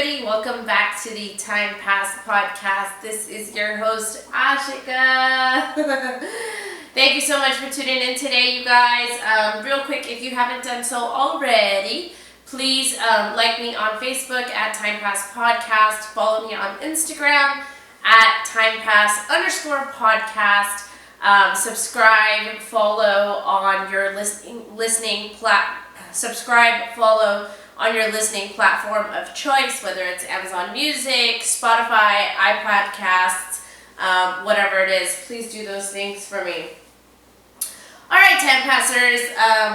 everybody. Welcome back to the Time Pass podcast. This is your host, Ashika. Thank you so much for tuning in today, you guys. Real quick, if you haven't done so already, please like me on Facebook at Time Pass Podcast. Follow me on Instagram at TimePass_podcast. Subscribe, follow on your follow on your listening platform of choice, whether it's Amazon Music, Spotify, iPodcasts, whatever it is. Please do those things for me. All right, Time Passers,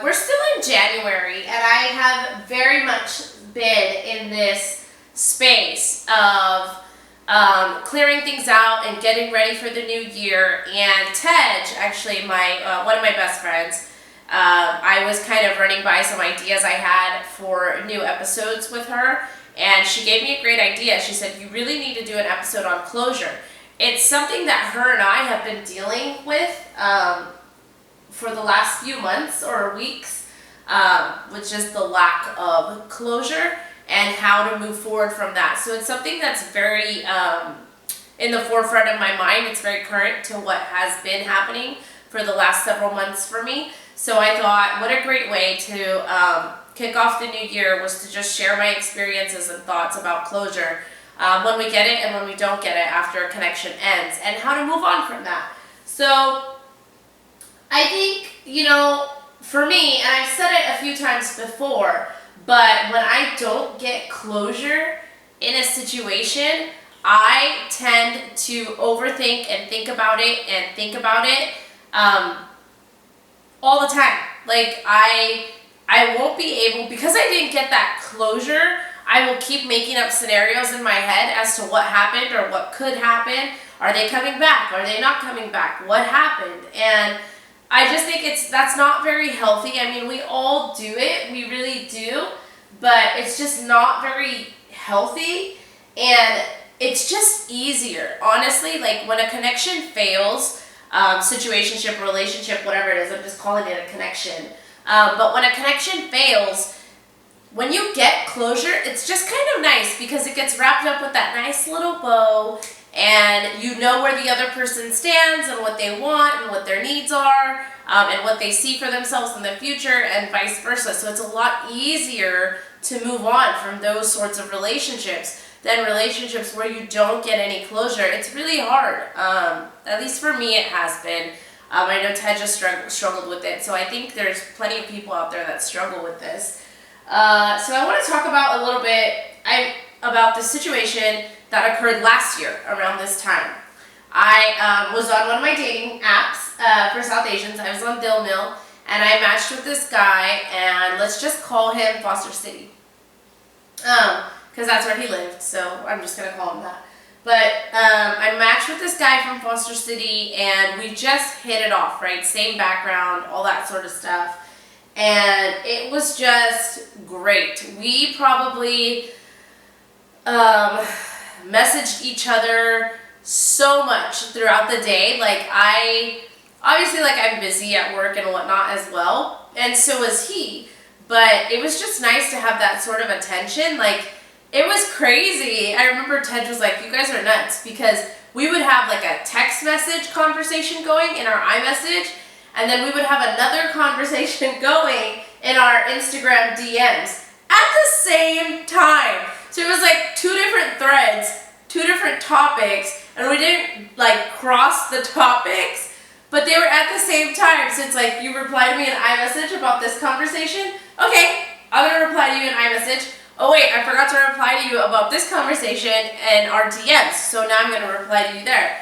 we're still in January, and I have very much been in this space of clearing things out and getting ready for the new year. And Tej, actually, one of my best friends, I was kind of running by some ideas I had for new episodes with her, and she gave me a great idea. She said, you really need to do an episode on closure. It's something that her and I have been dealing with for the last few months or weeks, which is the lack of closure and how to move forward from that. So it's something that's very in the forefront of my mind. It's very current to what has been happening for the last several months for me. So I thought, what a great way to kick off the new year was to just share my experiences and thoughts about closure when we get it and when we don't get it after a connection ends, and how to move on from that. So I think, for me, and I've said it a few times before, but when I don't get closure in a situation, I tend to overthink and think about it all the time. Like, I won't be able, because I didn't get that closure, I will keep making up scenarios in my head as to what happened or what could happen. Are they coming back? Are they not coming back? What happened? And I just think that's not very healthy. I mean, we all do it, we really do, but it's just not very healthy, and it's just easier, honestly. Like, when a connection fails, situationship, relationship, whatever it is, I'm just calling it a connection. But when a connection fails, when you get closure, it's just kind of nice because it gets wrapped up with that nice little bow, and you know where the other person stands and what they want and what their needs are, and what they see for themselves in the future, and vice versa. So it's a lot easier to move on from those sorts of relationships than relationships where you don't get any closure. It's really hard. At least for me, it has been. I know Ted just struggled with it, so I think there's plenty of people out there that struggle with this. So I want to talk about a little bit about the situation that occurred last year around this time. I was on one of my dating apps for South Asians. I was on Dill Mill, and I matched with this guy, and let's just call him Foster City. Because that's where he lived, so I'm just going to call him that. But I matched with this guy from Foster City, and we just hit it off, right? Same background, all that sort of stuff. And it was just great. We probably messaged each other so much throughout the day. Like, I'm busy at work and whatnot as well, and so was he. But it was just nice to have that sort of attention. Like, it was crazy. I remember Ted was like, you guys are nuts, because we would have like a text message conversation going in our iMessage, and then we would have another conversation going in our Instagram DMs at the same time. So it was like two different threads, two different topics, and we didn't like cross the topics, but they were at the same time. So it's like, you reply to me in iMessage about this conversation. Okay, I'm going to reply to you in iMessage. Oh wait, I forgot to reply to you about this conversation and our DMs, so now I'm going to reply to you there.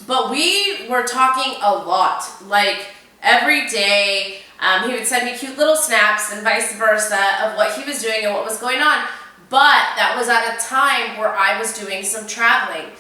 But we were talking a lot, like every day. He would send me cute little snaps and vice versa of what he was doing and what was going on. But that was at a time where I was doing some traveling.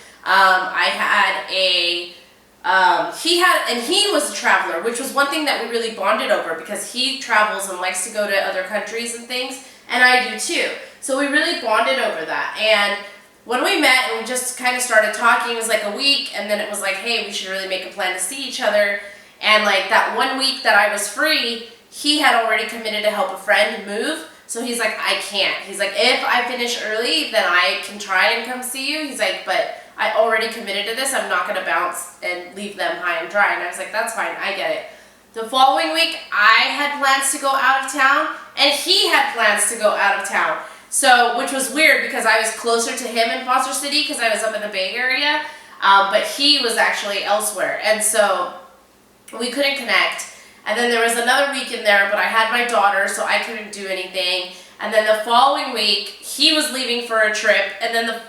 He was a traveler, which was one thing that we really bonded over, because he travels and likes to go to other countries and things, and I do too. So we really bonded over that. And when we met and we just kind of started talking, it was like a week, and then it was like, hey, we should really make a plan to see each other. And like that 1 week that I was free, he had already committed to help a friend move So he's like, I can't. He's like, if I finish early, then I can try and come see you. He's like, but I already committed to this. I'm not going to bounce and leave them high and dry. And I was like, that's fine. I get it. The following week, I had plans to go out of town, and he had plans to go out of town. So, which was weird because I was closer to him in Foster City because I was up in the Bay Area, but he was actually elsewhere. And so we couldn't connect. And then there was another week in there, but I had my daughter, so I couldn't do anything. And then the following week, he was leaving for a trip, and then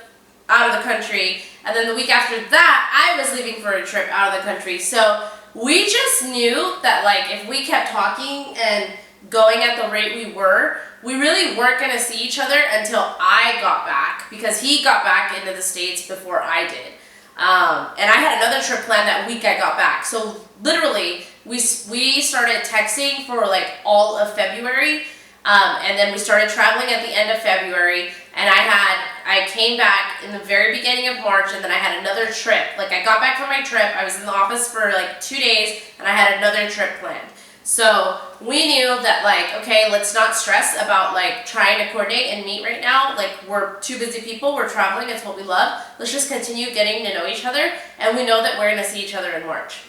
out of the country. And then the week after that, I was leaving for a trip out of the country. So we just knew that, like, if we kept talking and going at the rate we were, we really weren't going to see each other until I got back, because he got back into the States before I did. And I had another trip planned that week I got back. So literally, we started texting for like all of February, and then we started traveling at the end of February, and I came back in the very beginning of March, and then I had another trip. Like, I got back from my trip, I was in the office for like 2 days, and I had another trip planned. So we knew that, like, okay, let's not stress about like trying to coordinate and meet right now. Like, we're two busy people, we're traveling, it's what we love. Let's just continue getting to know each other, and we know that we're gonna see each other in March.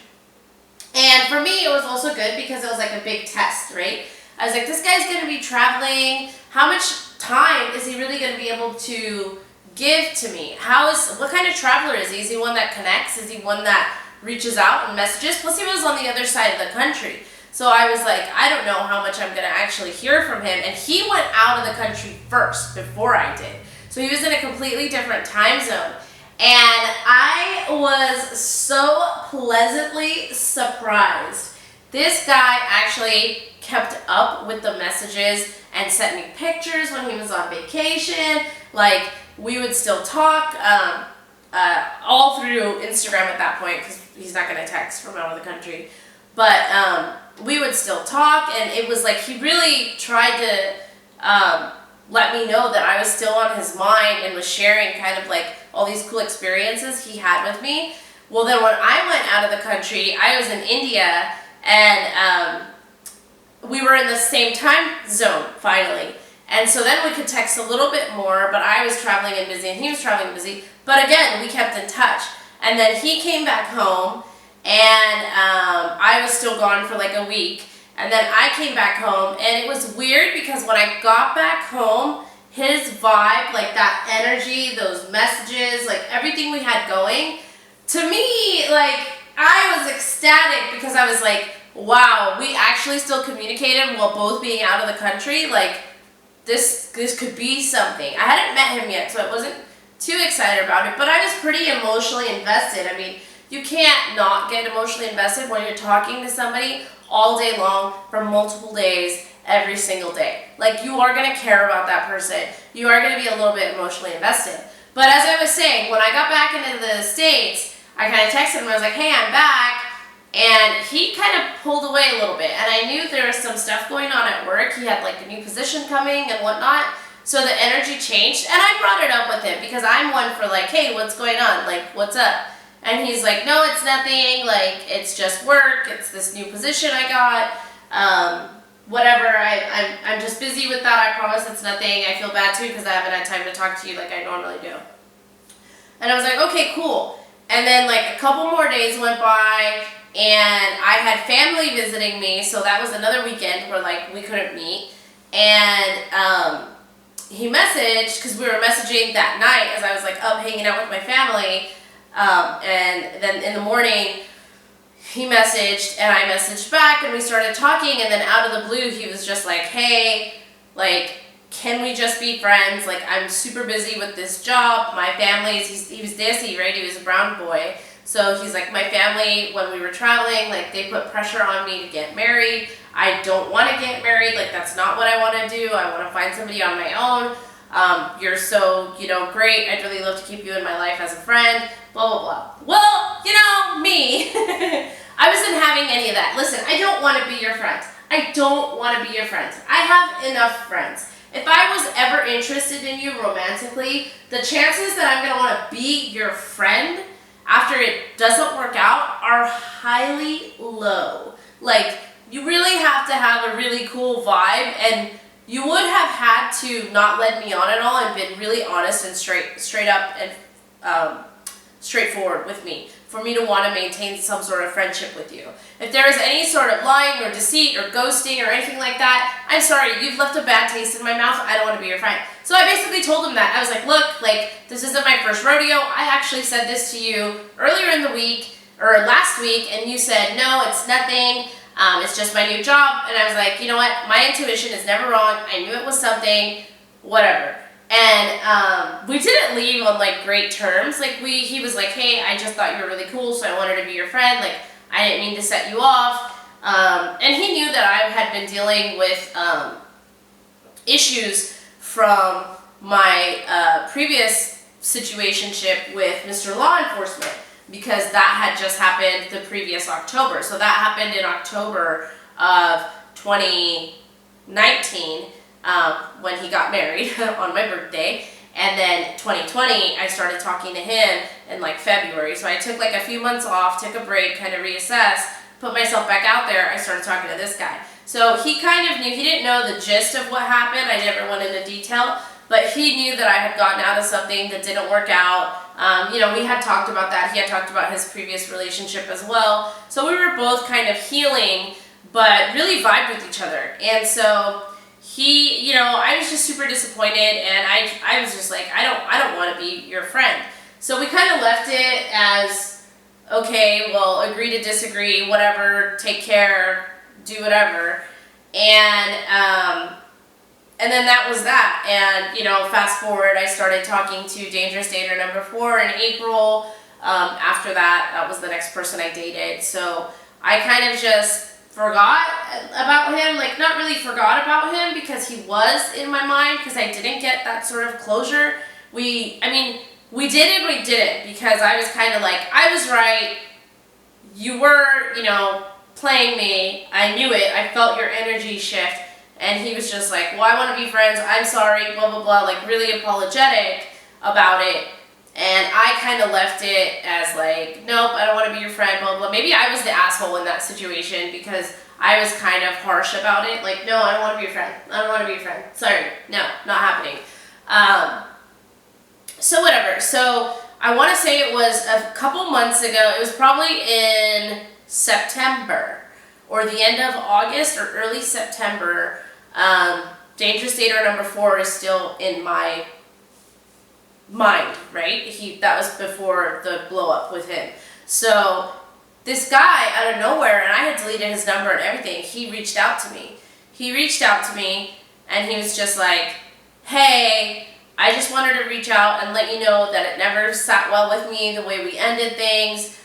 And for me, it was also good because it was like a big test, right? I was like, this guy's gonna be traveling. How much time is he really gonna be able to give to me? What kind of traveler is he? Is he one that connects? Is he one that reaches out and messages? Plus, he was on the other side of the country. So I was like, I don't know how much I'm going to actually hear from him. And he went out of the country first before I did. So he was in a completely different time zone. And I was so pleasantly surprised. This guy actually kept up with the messages and sent me pictures when he was on vacation. Like, we would still talk all through Instagram at that point, because he's not going to text from out of the country. But we would still talk, and it was like he really tried to let me know that I was still on his mind and was sharing kind of like all these cool experiences he had with me. Well, then when I went out of the country, I was in India, and we were in the same time zone finally. And so then we could text a little bit more, but I was traveling and busy, and he was traveling and busy. But again, we kept in touch. And then he came back home, and I was still gone for like a week, and then I came back home, and it was weird because when I got back home, his vibe, like that energy, those messages, like everything we had going, to me, like, I was ecstatic because I was like, wow, we actually still communicated while both being out of the country. Like, this could be something. I hadn't met him yet, so I wasn't too excited about it, but I was pretty emotionally invested. I mean, you can't not get emotionally invested when you're talking to somebody all day long for multiple days, every single day. Like, you are going to care about that person. You are going to be a little bit emotionally invested. But as I was saying, when I got back into the States, I kind of texted him. I was like, hey, I'm back. And he kind of pulled away a little bit. And I knew there was some stuff going on at work. He had like a new position coming and whatnot. So the energy changed. And I brought it up with him because I'm one for like, hey, what's going on? Like, what's up? And he's like, no, it's nothing, like, it's just work, it's this new position I got, whatever, I'm just busy with that, I promise it's nothing. I feel bad too because I haven't had time to talk to you like I normally do. And I was like, okay, cool. And then like a couple more days went by, and I had family visiting me, so that was another weekend where like we couldn't meet. And he messaged, because we were messaging that night as I was like up hanging out with my family. And then in the morning, he messaged, and I messaged back, and we started talking, and then out of the blue, he was just like, hey, like, can we just be friends? Like, I'm super busy with this job, my family's, he was Desi, right? He was a brown boy. So he's like, my family, when we were traveling, like, they put pressure on me to get married. I don't want to get married. Like, that's not what I want to do. I want to find somebody on my own. You're so, great. I'd really love to keep you in my life as a friend, blah, blah, blah. Well, me, I wasn't having any of that. Listen, I don't want to be your friend. I don't want to be your friend. I have enough friends. If I was ever interested in you romantically, the chances that I'm going to want to be your friend after it doesn't work out are highly low. Like, you really have to have a really cool vibe, and you would have had to not led me on at all and been really honest and straight up and straightforward with me for me to want to maintain some sort of friendship with you. If there is any sort of lying or deceit or ghosting or anything like that, I'm sorry, you've left a bad taste in my mouth. I don't want to be your friend. So I basically told him that. I was like, look, like, this isn't my first rodeo. I actually said this to you earlier in the week or last week, and you said, no, it's nothing. It's just my new job. And I was like, you know what? My intuition is never wrong. I knew it was something, whatever. And we didn't leave on like great terms. Like he was like, hey, I just thought you were really cool, so I wanted to be your friend. Like, I didn't mean to set you off. And he knew that I had been dealing with issues from my previous situationship with Mr. Law Enforcement, because that had just happened the previous October. So that happened in October of 2019. When he got married on my birthday, and then 2020 I started talking to him in like February. So I took like a few months off, took a break, kind of reassessed, put myself back out there. I started talking to this guy. So he kind of knew, he didn't know the gist of what happened. I never went into detail, but he knew that I had gotten out of something that didn't work out. You know, we had talked about that. He had talked about his previous relationship as well. So we were both kind of healing, but really vibed with each other. And so he, you know, I was just super disappointed, and I was just like, I don't want to be your friend. So we kind of left it as, okay, well, agree to disagree, whatever, take care, do whatever. And then that was that. And, you know, fast forward, I started talking to Dangerous Dater number 4 in April. After that, that was the next person I dated. So I kind of just forgot about him, like not really forgot about him, because he was in my mind, because I didn't get that sort of closure. We did it, we didn't, because I was kind of like, I was right, you were, you know, playing me, I knew it, I felt your energy shift, and he was just like, well, I want to be friends, I'm sorry, blah, blah, blah, like really apologetic about it. And I kind of left it as like, nope, I don't want to be your friend, blah, blah. Maybe I was the asshole in that situation, because I was kind of harsh about it. Like, no, I don't want to be your friend. I don't want to be your friend. Sorry. No, not happening. So whatever. So I want to say it was a couple months ago. It was probably in September or the end of August or early September. Dangerous Dater number 4 is still in my mind, right? That was before the blow up with him. So this guy out of nowhere, and I had deleted his number and everything, he reached out to me. And he was just like, hey, I just wanted to reach out and let you know that it never sat well with me the way we ended things.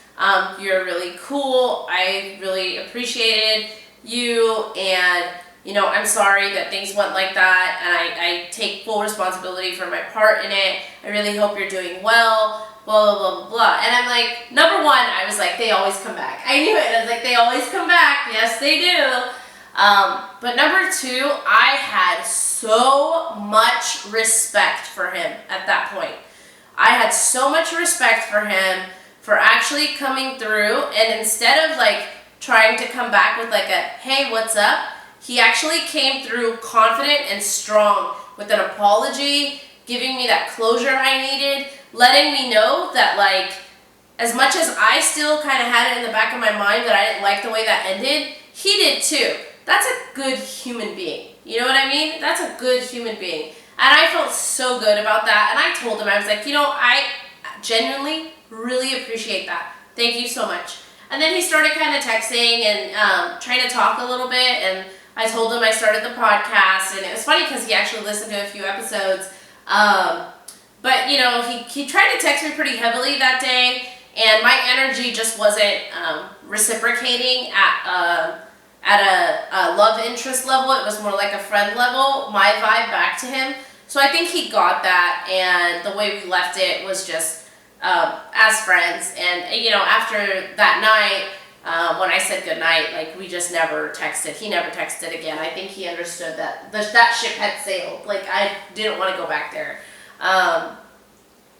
You're really cool. I really appreciated you, and you know, I'm sorry that things went like that, and I take full responsibility for my part in it. I really hope you're doing well, blah, blah, blah, blah, blah. And I'm like, number one, I was like, they always come back. I knew it. I was like, they always come back. Yes, they do. But number two, I had so much respect for him at that point. I had so much respect for him for actually coming through, and instead of like trying to come back with like a, hey, what's up? He actually came through confident and strong with an apology, giving me that closure I needed, letting me know that, like, as much as I still kind of had it in the back of my mind that I didn't like the way that ended, he did too. That's a good human being. You know what I mean? That's a good human being. And I felt so good about that. And I told him, I was like, you know, I genuinely really appreciate that. Thank you so much. And then he started kind of texting and trying to talk a little bit, and I told him I started the podcast, and it was funny because he actually listened to a few episodes. But, you know, he tried to text me pretty heavily that day, and my energy just wasn't reciprocating at a love interest level. It was more like a friend level, my vibe back to him. So I think he got that, and the way we left it was just as friends. And, you know, after that night, when I said goodnight, like, we just never texted. He never texted again. I think he understood that that ship had sailed. Like, I didn't want to go back there.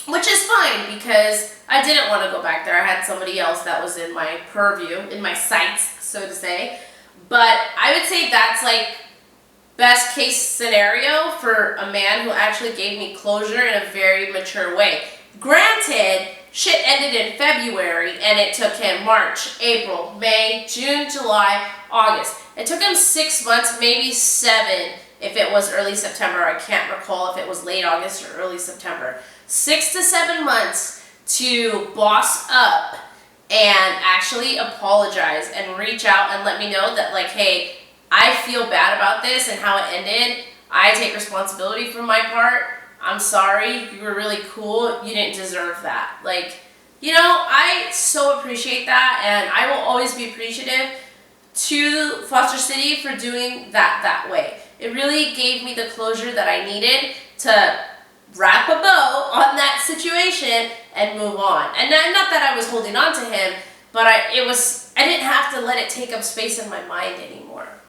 Which is fine, because I didn't want to go back there. I had somebody else that was in my purview, in my sights, so to say. But I would say that's, like, best case scenario for a man who actually gave me closure in a very mature way. Granted, shit ended in February and it took him March, April, May, June, July, August. It took him 6 months, maybe 7 if it was early September. I can't recall if it was late August or early September. 6 to 7 months to boss up and actually apologize and reach out and let me know that, like, hey, I feel bad about this and how it ended. I take responsibility for my part. I'm sorry. You were really cool. You didn't deserve that. Like, you know, I so appreciate that, and I will always be appreciative to Foster City for doing that way. It really gave me the closure that I needed to wrap a bow on that situation and move on. And not that I was holding on to him, but I didn't have to let it take up space in my mind anymore.